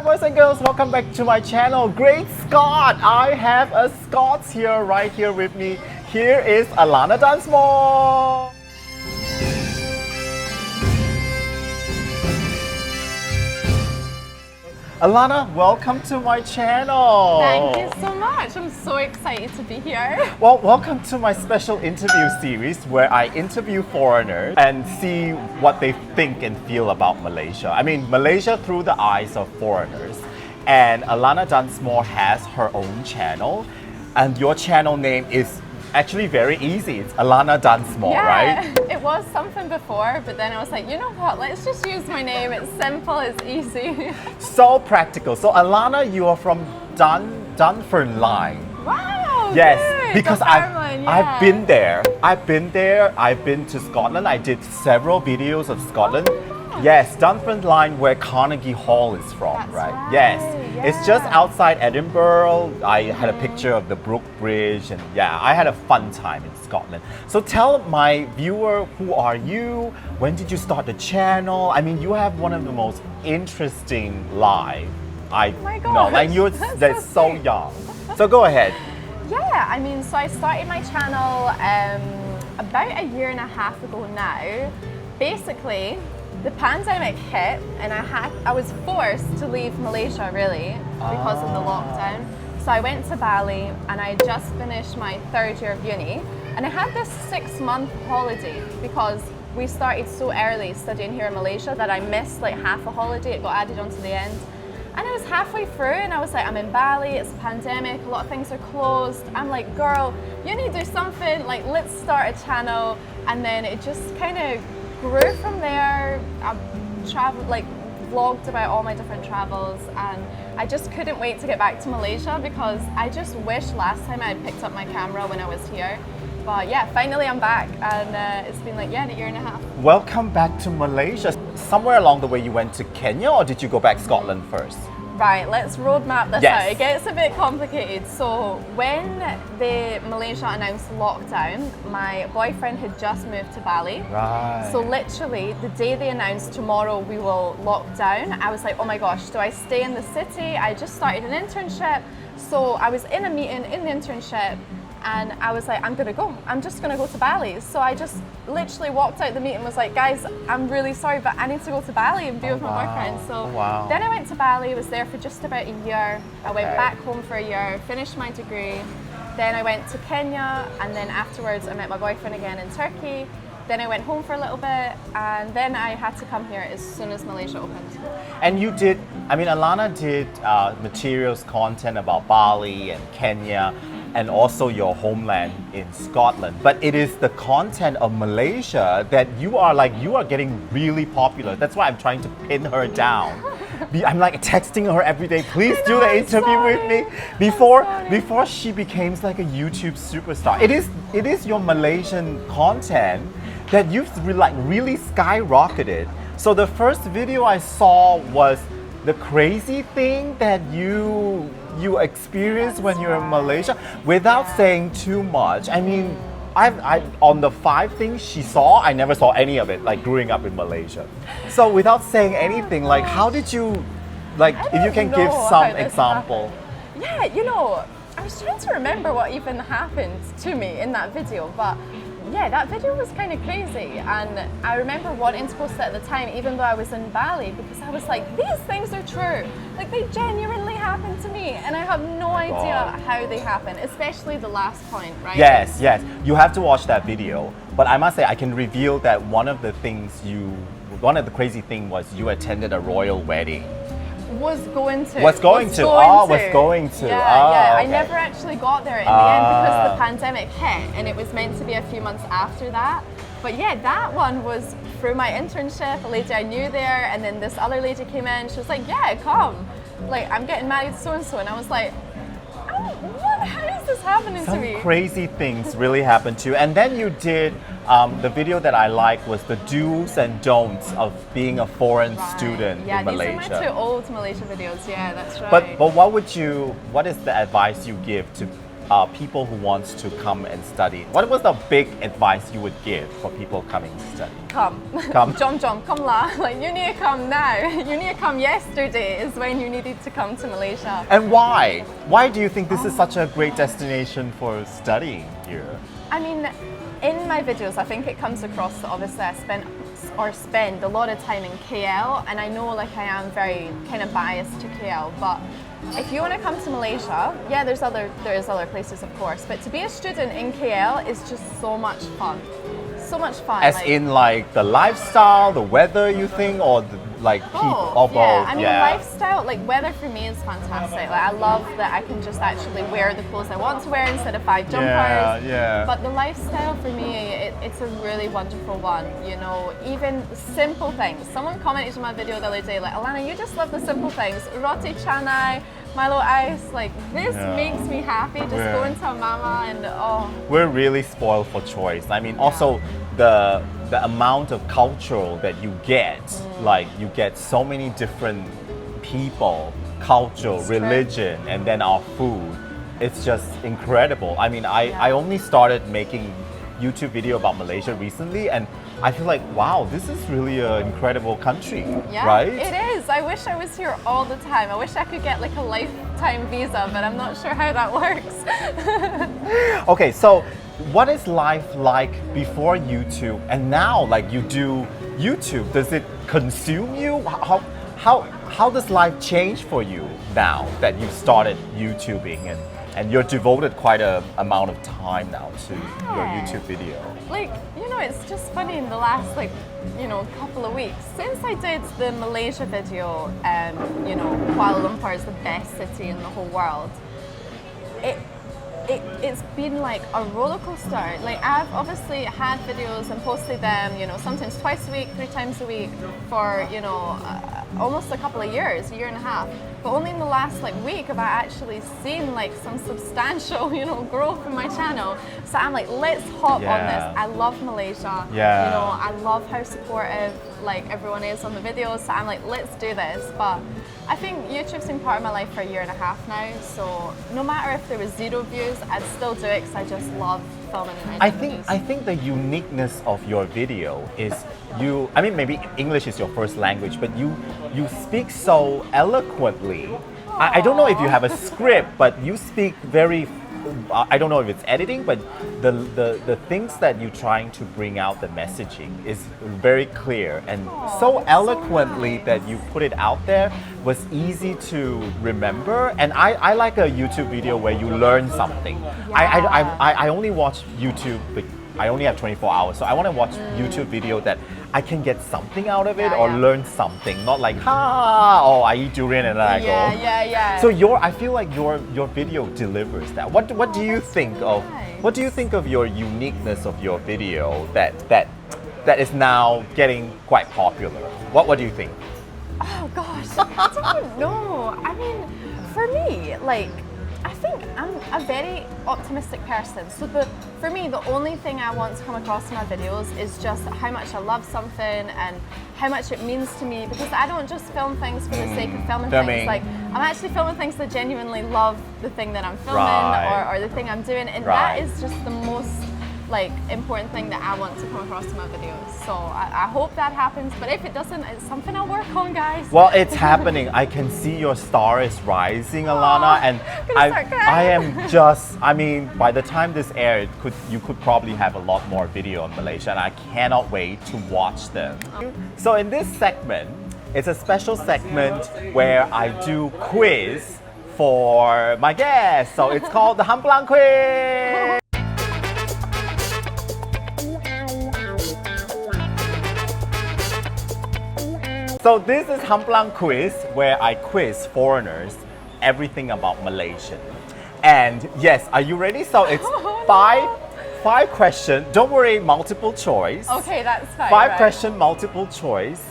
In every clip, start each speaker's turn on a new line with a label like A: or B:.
A: boys and girls, welcome back to my channel. Great Scott! I have a Scots here, right here with me. Here is Alana Dunsmore. Alana, welcome to my channel.
B: Thank you so much. I'm so excited to be here.
A: Well, welcome to my special interview series where I interview foreigners and see what they think and feel about Malaysia. I mean, Malaysia through the eyes of foreigners. And Alana Dunsmore has her own channel, and your channel name is actually very easy. It's Alana Dunsmore, right?
B: It was something before, but then I was like, you know what? Let's just use my name. It's simple, it's easy.
A: So practical. So Alana, you are from Dunfermline.
B: Wow.
A: Yes,
B: good.
A: because
B: Dunfermline,
A: I've been there. I've been to Scotland. I did several videos of Scotland. Yes, Dunfermline, where Carnegie Hall is from,
B: That's
A: right? Yes.
B: yeah.
A: It's just outside Edinburgh. I had a picture of the Brook Bridge, and yeah, I had a fun time in Scotland. So tell my viewer, who are you? When did you start the channel? I mean, you have one of the most interesting lives I
B: my
A: know.
B: gosh,
A: And you're
B: that's
A: so
B: sweet.
A: young. So go ahead.
B: Yeah, I mean, so I started my channel about a year and a half ago now. Basically, the pandemic hit and I was forced to leave Malaysia really because of the lockdown. So I went to Bali and I just finished my third year of uni, and I had this 6-month holiday because we started so early studying here in Malaysia that I missed like half a holiday. It got added onto the end. And I was halfway through and I was like, I'm in Bali, it's a pandemic, a lot of things are closed. I'm like, girl, you need to do something, like let's start a channel. And then it just kind of grew from there. I traveled, like vlogged about all my different travels, and I just couldn't wait to get back to Malaysia because I just wish last time I had picked up my camera when I was here. But yeah, finally I'm back, and it's been like, yeah, a year and a half.
A: Welcome back to Malaysia. Somewhere along the way you went to Kenya, or did you go back Scotland first?
B: Right, let's roadmap this
A: Yes.
B: out. It gets a bit complicated. So when Malaysia announced lockdown, my boyfriend had just moved to Bali.
A: Right.
B: So literally the day they announced tomorrow we will lock down, I was like, oh my gosh, do I stay in the city? I just started an internship. So I was in a meeting in the internship, and I was like, I'm just gonna go to Bali. So I just literally walked out the meeting and was like, guys, I'm really sorry, but I need to go to Bali and be with my boyfriend. So then I went to Bali, was there for just about a year. I went back home for a year, finished my degree. Then I went to Kenya, and then afterwards I met my boyfriend again in Turkey. Then I went home for a little bit, and then I had to come here as soon as Malaysia opened.
A: And you did, I mean, Alana did materials content about Bali and Kenya, and also your homeland in Scotland. But it is the content of Malaysia that you are getting really popular. That's why I'm trying to pin her down. I'm like texting her every day, please do the interview with me before she becomes like a YouTube superstar. It is your Malaysian content that you've really skyrocketed. So the first video I saw was the crazy thing that you experienced when you're in Malaysia. Without saying too much, I mean, I on the 5 things she saw, I never saw any of it, like growing up in Malaysia. So without saying anything, like how did you, like if you can give some example.
B: Yeah, you know, I was trying to remember what even happened to me in that video, but yeah, that video was kind of crazy, and I remember wanting to post it at the time even though I was in Bali, because I was like, these things are true, like they genuinely happened to me, and I have no idea how they happen, especially the last point, right?
A: Yes, you have to watch that video. But I must say, I can reveal that one of the crazy thing was you attended a royal wedding.
B: Was going to.
A: Was going to.
B: Yeah,
A: okay.
B: I never actually got there in the end because the pandemic hit, and it was meant to be a few months after that. But yeah, that one was through my internship, a lady I knew there, and then this other lady came in, she was like, yeah, come. Like, I'm getting married so-and-so, and I was like, what? How is this happening to me?
A: Some crazy things really happened to you. And then you did, the video that I liked was the do's and don'ts of being a foreign student in Malaysia.
B: Yeah, these are my 2 old Malaysia videos, yeah, that's right.
A: But what is the advice you give to people who wants to come and study, what was the big advice you would give for people coming to study?
B: Come.
A: Come.
B: Jom, come la. Like, you need to come now. You need to come yesterday is when you needed to come to Malaysia.
A: And why? Why do you think this is such a great destination for studying here?
B: I mean, in my videos, I think it comes across that obviously I spend a lot of time in KL, and I know like I am very kind of biased to KL, but if you want to come to Malaysia, yeah, there is other places of course, but to be a student in KL is just so much fun. So much fun.
A: As in like the lifestyle, the weather, you think, or like people, or both?
B: Yeah, I mean lifestyle, like weather for me is fantastic. Like I love that I can just actually wear the clothes I want to wear instead of 5 jumpers.
A: Yeah.
B: But the lifestyle for me, it's a really wonderful one. You know, even simple things. Someone commented on my video the other day, like, Alana, you just love the simple things. Roti canai, Milo ice, like this makes me happy. Just going to a mama and
A: We're really spoiled for choice. I mean, also the amount of cultural that you get, like you get so many different people, culture, religion, and then our food. It's just incredible. I mean, I only started making YouTube video about Malaysia recently, and I feel like, wow, this is really an incredible country, right?
B: It is. I wish I was here all the time. I wish I could get like a lifetime visa, but I'm not sure how that works.
A: Okay, so what is life like before YouTube and now? Like you do YouTube, does it consume you? How does life change for you now that you started YouTubing and you're devoted quite a amount of time now to your YouTube video?
B: Like, you know, it's just funny in the last couple of weeks since I did the Malaysia video, you know, Kuala Lumpur is the best city in the whole world. It's been like a roller coaster. Like I've obviously had videos and posted them, you know, sometimes twice a week, 3 times a week for, you know, almost a couple of years, a year and a half. But only in the last like week have I actually seen like some substantial, you know, growth in my channel. So I'm like, let's hop on this. I love Malaysia. You know, I love how supportive like everyone is on the videos. So I'm like, let's do this. But I think YouTube's been part of my life for a year and a half now. So no matter if there was 0 views, I'd still do it because I just love filming and editing.
A: I think the uniqueness of your video is you, I mean, maybe English is your first language, but you speak so eloquently. I don't know if you have a script, but you speak very, I don't know if it's editing, but the things that you're trying to bring out, the messaging is very clear and so eloquently that you put it out there was easy to remember. And I like a YouTube video where you learn something. I only watch YouTube, I only have 24 hours, so I want to watch YouTube video that I can get something out of it or learn something, not like, I eat durian and then I go. So I feel like your video delivers that. What do you think of what do you think of your uniqueness of your video that is now getting quite popular? What do you think?
B: Oh gosh, I don't know. I mean, for me, like, I think I'm a very optimistic person. So for me, the only thing I want to come across in my videos is just how much I love something and how much it means to me, because I don't just film things for the sake of filming things. Like, I'm actually filming things that genuinely love the thing that I'm filming or the thing I'm doing, and that is just the most like important thing that I want to come across in my videos. So I hope that happens, but if it doesn't, it's something I'll work on, guys.
A: Well, it's happening. I can see your star is rising, Alana, and I am just, I mean, by the time this airs, you could probably have a lot more video on Malaysia, and I cannot wait to watch them. So in this segment, it's a special segment where I do quiz for my guests. So it's called the Hamplang Quiz. So this is Hamplang Quiz, where I quiz foreigners everything about Malaysian. And yes, are you ready? So it's five questions. Don't worry, multiple choice.
B: Okay, that's fine.
A: 5 question, multiple choice.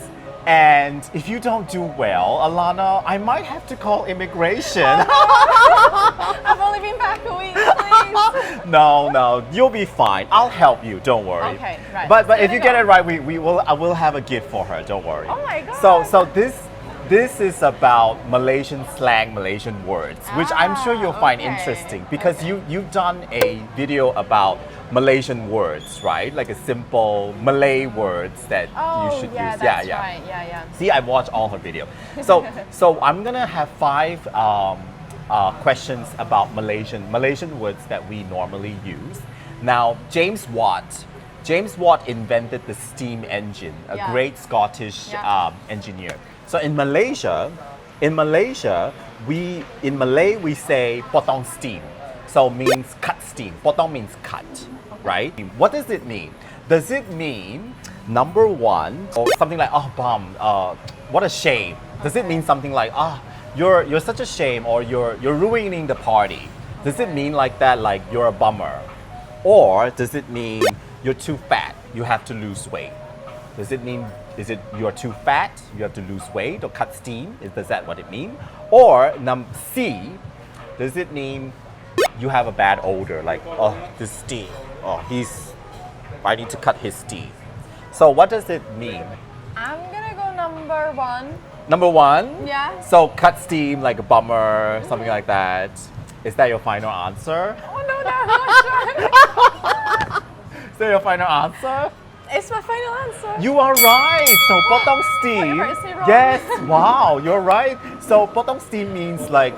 A: And if you don't do well, Alana, I might have to call immigration.
B: I've only been back a week, please.
A: No, you'll be fine. I'll help you. Don't worry.
B: Okay, right.
A: But if you get it right, I will have a gift for her. Don't worry.
B: Oh my god.
A: So This is about Malaysian slang, Malaysian words, which I'm sure you'll find
B: okay.
A: interesting because
B: Okay.
A: you've done a video about Malaysian words, right? Like a simple Malay words that
B: Oh,
A: you should
B: yeah,
A: use.
B: that's right. Yeah.
A: See, I watched all her video. So I'm gonna have five questions about Malaysian words that we normally use. Now, James Watt invented the steam engine, a
B: Yeah.
A: great Scottish
B: Yeah.
A: engineer. So in Malaysia, in Malay we say potong steam. So means cut steam. Potong means cut, right? What does it mean? Does it mean number one, or something like oh bum, what a shame? Does it mean something like you're such a shame, or you're ruining the party? Does it mean like that, like you're a bummer? Or does it mean you're too fat, you have to lose weight? Does it mean, is it you're too fat, you have to lose weight or cut steam? Is that what it mean? Or C, does it mean you have a bad odor, like this steam, I need to cut his steam? So what does it mean?
B: I'm gonna go number one.
A: Number one?
B: Yeah.
A: So cut steam like a bummer, something like that. Is that your final answer?
B: Oh no, I'm not sure.
A: Is that your final answer?
B: It's my final answer.
A: You are right. So potong steam.
B: Whatever, is it wrong?
A: Yes. Wow, you're right. So potong steam means like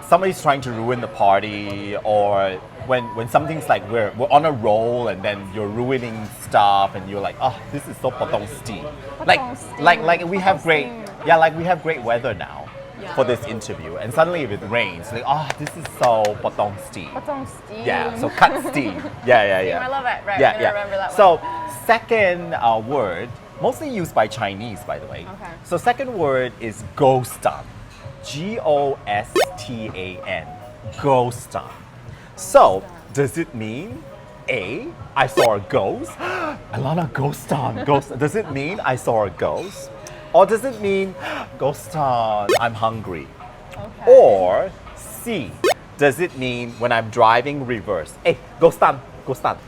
A: somebody's trying to ruin the party, or when something's like we're on a roll and then you're ruining stuff and you're like, oh, this is so potong steam.
B: Potong steam.
A: Like we have
B: Potong
A: great
B: steam.
A: like we have great weather now.
B: Yeah.
A: For this interview, and suddenly if it rains, like this is so potong steam.
B: Potong steam.
A: Yeah, so cut steam. Yeah.
B: I love it. Right,
A: Yeah,
B: I'm gonna
A: yeah.
B: remember that
A: So
B: one.
A: second word, mostly used by Chinese, by the way.
B: Okay.
A: So second word is ghostan. G-O-S-T-A-N. Ghostan. So does it mean A, I saw a ghost? Alana, ghostan. Ghost. Does it mean I saw a ghost? Or does it mean ghostan, I'm hungry?
B: Okay.
A: Or C, does it mean when I'm driving reverse? Hey, ghostan.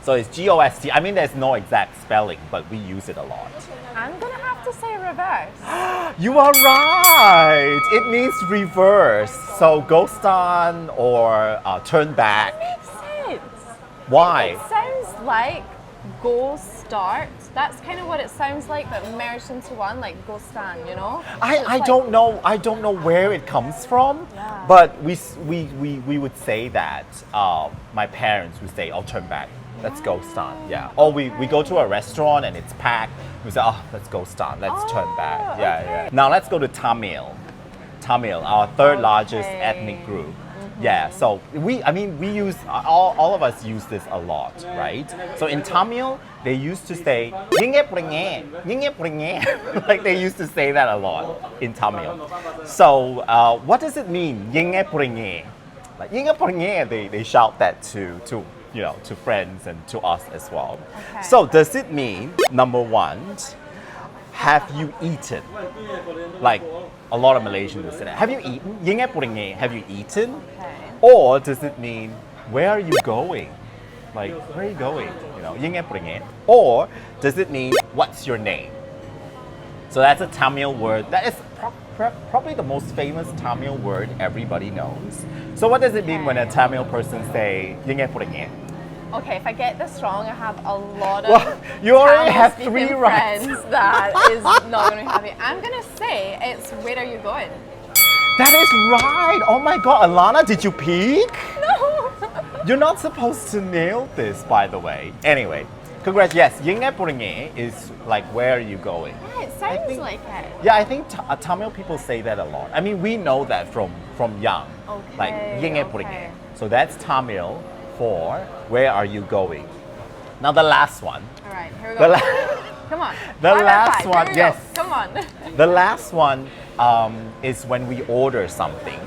A: So it's G-O-S-T. I mean, there's no exact spelling, but we use it a lot.
B: I'm gonna have to say reverse.
A: You are right. It means reverse. So ghostan or turn back.
B: Makes sense.
A: Why?
B: It sounds like go start. That's kind of what it sounds like, but merged into one, like go stand, you know? So it's
A: I
B: like-
A: don't know. I don't know where it comes from,
B: Yeah.
A: but we would say that. My parents would say, "Oh, turn back. Let's go stand." Yeah. Or we go to a restaurant and it's packed. We say, "Oh, let's go stand. Let's turn back." Yeah,
B: okay.
A: yeah. Now let's go to Tamil. Tamil, our third largest
B: Okay.
A: ethnic group. Yeah, so we use, all of us use this a lot, right? So in Tamil, they used to say, "Yinge pringe, yinge pringe." Like they used to say that a lot in Tamil. So what does it mean, yinge pringe? Like yinge pringe, they shout that to friends and to us as well.
B: Okay.
A: So does it mean, number one, have you eaten? Like a lot of Malaysians will say that. Have you eaten? Yinge pringe, have you eaten?
B: Okay.
A: Or does it mean, where are you going? Like, where are you going? Yinge pringe. Or does it mean, what's your name? So that's a Tamil word. That is probably the most famous Tamil word everybody knows. So what does it mean when a Tamil person say, yinge pringe?
B: Okay, if I get this wrong, I have a lot of
A: Well, you already have
B: Tamil-speaking
A: three right.
B: friends that is not going to be happy. I'm going to say it's where are you going?
A: That is right. Oh my God, Alana, did you peek?
B: No.
A: You're not supposed to nail this, by the way. Anyway, congrats. Yes, yinge pringe is like, where are you going?
B: Yeah, it sounds like it.
A: Yeah, I think Tamil people say that a lot. I mean, we know that from young.
B: Okay,
A: Like, yinge
B: okay.
A: pringe. So that's Tamil for where are you going? Now the last one.
B: All right, here we
A: The,
B: go.
A: la-
B: Come on.
A: the
B: 5 out of
A: last
B: 5.
A: one,
B: Here we go.
A: yes.
B: Come on.
A: the last one is when we order something.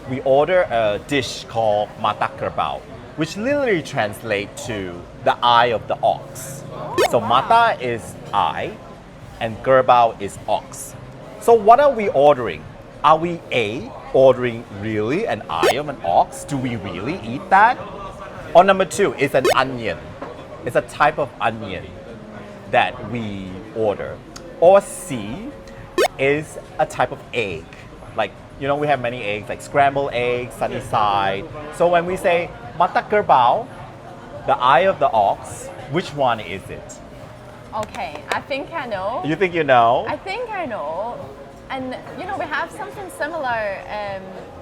A: We order a dish called mata kerbau, which literally translates to the eye of the ox. So
B: wow.
A: mata is eye and kerbau is ox. So what are we ordering? Are we A, ordering really an eye of an ox? Do we really eat that? Or number two, it's an onion. It's a type of onion that we order. Or C, is a type of egg. Like, you know, we have many eggs, like scrambled eggs, sunny side. So when we say mata kerbau, the eye of the ox, which one is it?
B: Okay, I think I know.
A: You think you know?
B: I think I know. And you know, we have something similar.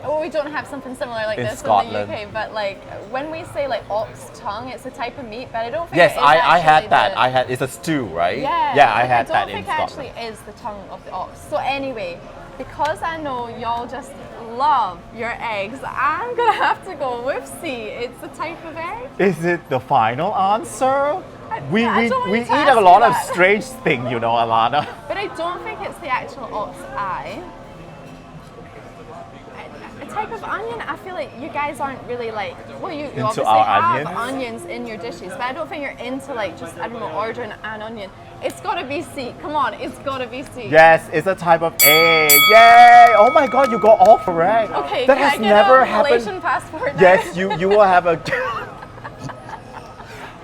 B: Well, we don't have something similar like
A: In
B: this
A: Scotland.
B: in the UK. But like when we say like ox tongue, it's a type of meat. But I don't think.
A: Yes,
B: it is
A: I had
B: actually
A: that. It's a stew, right?
B: Yeah.
A: Yeah, I
B: like,
A: had that in
B: I don't think it
A: Scotland.
B: actually is the tongue of the ox. So anyway, because I know y'all just love your eggs, I'm gonna have to go with C. It's a type of egg.
A: Is it the final answer? We
B: I don't want
A: we
B: you
A: eat
B: to ask
A: a
B: me
A: lot of
B: that.
A: strange things, you know, Alana.
B: But I don't think it's the actual ox eye. A type of onion, I feel like you guys aren't really like, well, you
A: Into
B: obviously
A: our
B: have
A: onions?
B: onions in your dishes, but I don't think you're into like just, I don't know, ordering an onion. It's gotta be C. Come on, it's gotta be C.
A: Yes, it's a type of egg. Yay! Oh my God, you got all correct.
B: Okay,
A: that
B: can
A: has
B: I get
A: never
B: a
A: happened.
B: Malaysian passport now?
A: Yes, you will have a.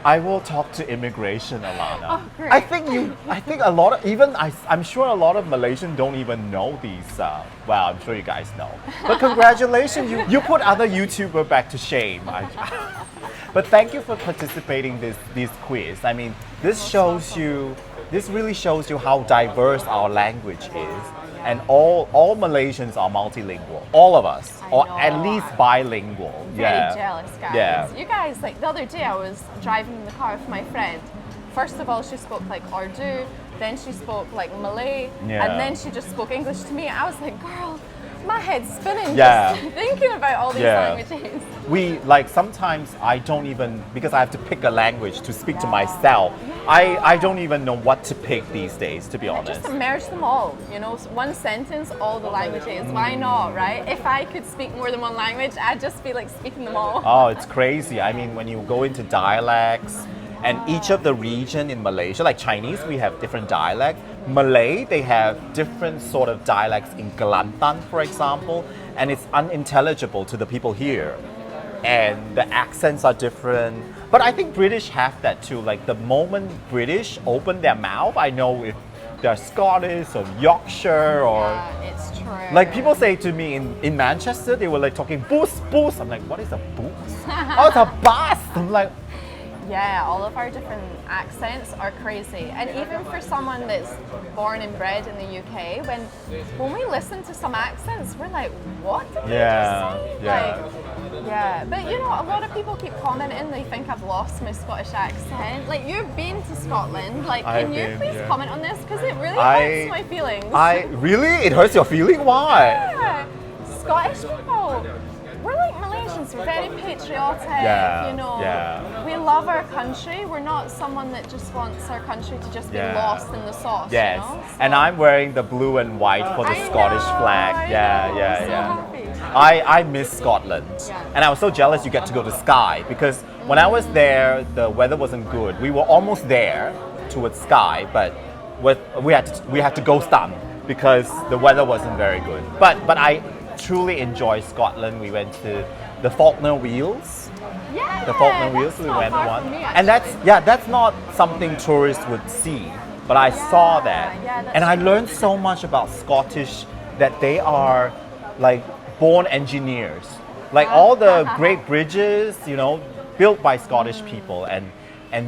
A: I will talk to immigration, Alana.
B: Oh, great.
A: I think a lot of I'm sure a lot of Malaysians don't even know these. Well, I'm sure you guys know. But congratulations, you put other YouTuber back to shame. But thank you for participating this quiz. I mean, this really shows you how diverse our language is. And all Malaysians are multilingual. All of us,
B: I
A: or
B: know.
A: at least bilingual.
B: Very jealous, guys.
A: Yeah.
B: You guys, like the other day, I was driving in the car with my friend. First of all, she spoke like Urdu, then she spoke like Malay,
A: Yeah.
B: and then she just spoke English to me. I was like, girl, my head's spinning
A: Yeah.
B: just thinking about all these
A: Yeah.
B: languages.
A: We sometimes I don't even, because I have to pick a language to speak to
B: Yeah.
A: myself. I don't even know what to pick these days, to be honest.
B: Just merge them all, you know, one sentence, all the languages. Why not, right? If I could speak more than one language, I'd just be like speaking them all.
A: Oh, it's crazy. I mean, when you go into dialects, and each of the region in Malaysia, like Chinese, we have different dialects. Malay, they have different sort of dialects in Kelantan, for example, and it's unintelligible to the people here. And the accents are different. But I think British have that too. Like the moment British open their mouth, I know if they're Scottish or Yorkshire or...
B: Yeah, it's true.
A: Like people say to me in Manchester, they were like talking boost, boost. I'm like, what is a boost? Oh, it's a bus. I'm like,
B: Yeah, all of our different accents are crazy. And even for someone that's born and bred in the UK, when we listen to some accents, we're like, what did they
A: Yeah,
B: just say?
A: yeah.
B: Like, yeah. But you know, a lot of people keep commenting, they think I've lost my Scottish accent. Like, you've been to Scotland. Like,
A: I've
B: can you
A: been,
B: please
A: yeah.
B: comment on this? Because it really
A: I-
B: hurts my feelings.
A: really? It hurts your feeling? Why?
B: Yeah. Scottish people, we're like Malaysians, we're very patriotic,
A: Yeah,
B: you know.
A: yeah.
B: We love our country. We're not someone that just wants our country to just be
A: Yeah.
B: lost in the sauce,
A: Yes.
B: you know?
A: And I'm wearing the blue and white for the
B: I
A: Scottish
B: know,
A: flag.
B: I
A: Yeah,
B: know,
A: yeah,
B: so
A: yeah.
B: happy.
A: I miss Scotland.
B: Yeah.
A: And I was so jealous you get to go to Skye because when I was there, the weather wasn't good. We were almost there towards Skye, but we had to go some because the weather wasn't very good. But I truly enjoy Scotland. We went to the Faulkner Wheels.
B: Yeah,
A: The Faulkner Wheels,
B: that's
A: we
B: not
A: went
B: far
A: one.
B: from me,
A: And
B: actually.
A: that's not something tourists would see. But I saw that.
B: yeah, that's
A: And I
B: true.
A: learned so much about Scottish that they are like born engineers. Like all the great bridges, you know, built by Scottish people. And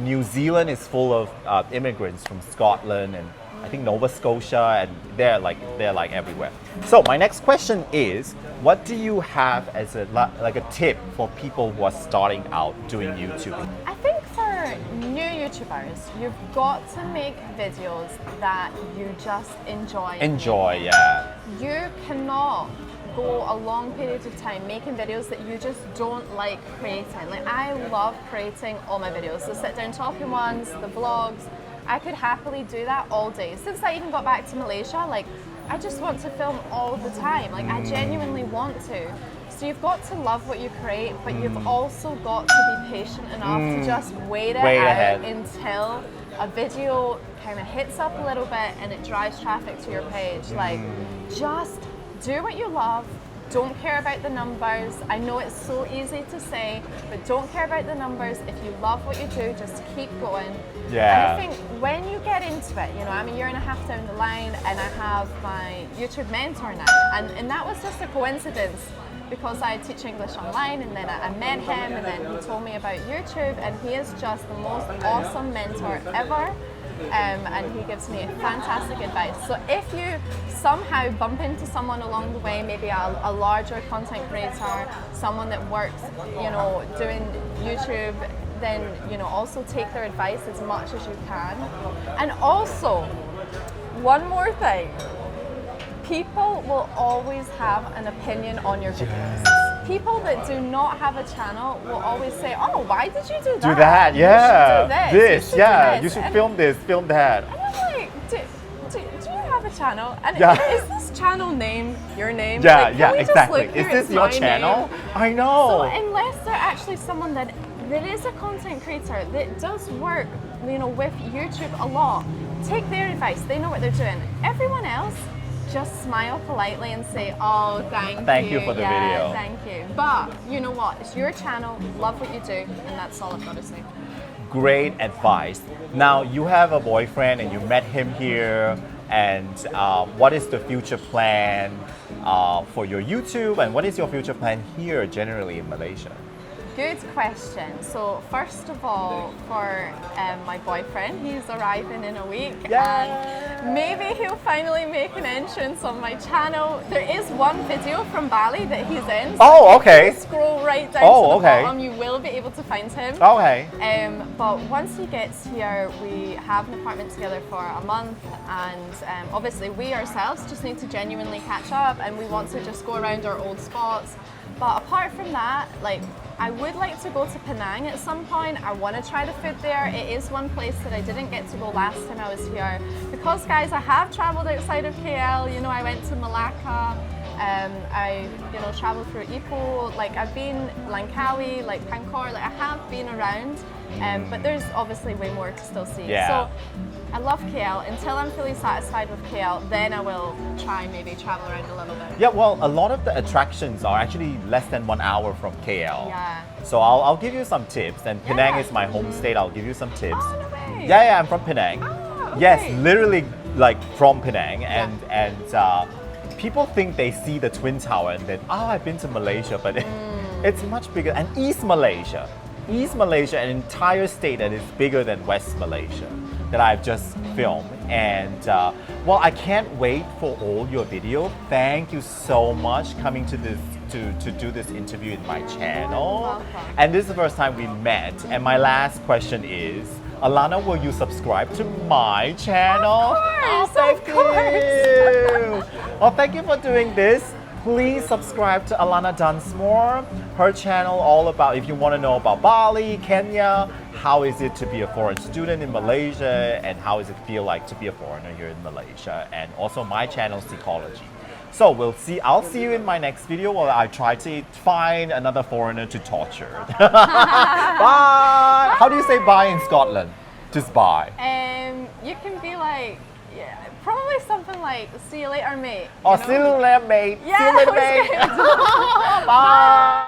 A: New Zealand is full of immigrants from Scotland and I think Nova Scotia, and they're like everywhere. So my next question is, what do you have as a tip for people who are starting out doing YouTube?
B: I think for new YouTubers, you've got to make videos that you just enjoy.
A: Enjoy, yeah.
B: You cannot go a long period of time making videos that you just don't like creating. Like, I love creating all my videos, the sit down talking ones, the vlogs. I could happily do that all day. Since I even got back to Malaysia, like, I just want to film all the time. Like, I genuinely want to. So you've got to love what you create, but you've also got to be patient enough to just wait it
A: Wait
B: out
A: ahead.
B: until a video kind of hits up a little bit and it drives traffic to your page. Like, just do what you love, Don't care about the numbers. I know it's so easy to say, but don't care about the numbers. If you love what you do, just keep going.
A: Yeah.
B: And I think when you get into it, you know, I'm a year and a half down the line and I have my YouTube mentor now. And that was just a coincidence because I teach English online and then I met him and then he told me about YouTube and he is just the most awesome mentor ever. And he gives me fantastic advice. So if you somehow bump into someone along the way, maybe a larger content creator, someone that works, you know, doing YouTube, then, you know, also take their advice as much as you can. And also, one more thing, people will always have an opinion on your videos. People that do not have a channel will always say, oh, why did you do that?
A: Do that, yeah.
B: You should do this. You should do this.
A: You should film this, film that.
B: And I'm like, do you have a channel? And
A: Yeah.
B: is this channel name your name?
A: Yeah,
B: Like,
A: yeah,
B: can we just
A: exactly.
B: look
A: Is
B: here?
A: this
B: It's
A: your
B: my
A: channel?
B: name.
A: I know.
B: So unless they're actually someone that is a content creator that does work, you know, with YouTube a lot, take their advice. They know what they're doing. Everyone else, just smile politely and say, oh, thank you
A: for the
B: yeah,
A: video.
B: Thank you. But you know what? It's your channel. Love what you do, and that's all I've got to say.
A: Great advice. Now you have a boyfriend and you met him here. And what is the future plan for your YouTube? And what is your future plan here generally in Malaysia?
B: Good question. So first of all, for my boyfriend, he's arriving in a week, and maybe he'll finally make an entrance on my channel. There is one video from Bali that he's in. So
A: Oh, okay.
B: if you scroll right down
A: Oh,
B: to the
A: okay.
B: bottom, you will be able to find him.
A: Okay.
B: But once he gets here, we have an apartment together for a month, and obviously we ourselves just need to genuinely catch up, and we want to just go around our old spots. But apart from that, like, I would like to go to Penang at some point. I want to try the food there. It is one place that I didn't get to go last time I was here. Because, guys, I have traveled outside of KL. You know, I went to Malacca. I, you know, traveled through Ipoh. Like, I've been Langkawi, like Pankor. Like, I have been around. But there's obviously way more to still see.
A: Yeah.
B: So I love KL. Until I'm fully satisfied with KL, then I will try maybe travel around a little bit.
A: Yeah, well, a lot of the attractions are actually less than 1 hour from KL.
B: Yeah.
A: So I'll give you some tips. And Penang
B: Yeah.
A: is my home state. I'll give you some tips.
B: Oh, no way.
A: Yeah, I'm from Penang.
B: Ah, okay.
A: Yes, literally like from Penang. And people think they see the Twin Tower and then, I've been to Malaysia, but it's much bigger. And East Malaysia, an entire state that is bigger than West Malaysia that I've just filmed. And well, I can't wait for all your video. Thank you so much coming to this to do this interview in my channel.
B: Welcome.
A: And this is the first time we met. And my last question is, Alana, will you subscribe to my channel?
B: Of course,
A: thank
B: of course.
A: you. Well, thank you for doing this. Please subscribe to Alana Dunsmore. Her channel all about, if you want to know about Bali, Kenya, how is it to be a foreign student in Malaysia, and how does it feel like to be a foreigner here in Malaysia, and also my channel, Psychology. So I'll see you in my next video where I try to find another foreigner to torture. Bye! How do you say bye in Scotland? Just bye.
B: You can be like, yeah, probably something like, see you later, mate.
A: Oh,
B: You know?
A: see you later, mate.
B: Yeah,
A: See you later,
B: I was
A: mate.
B: gonna-
A: Bye.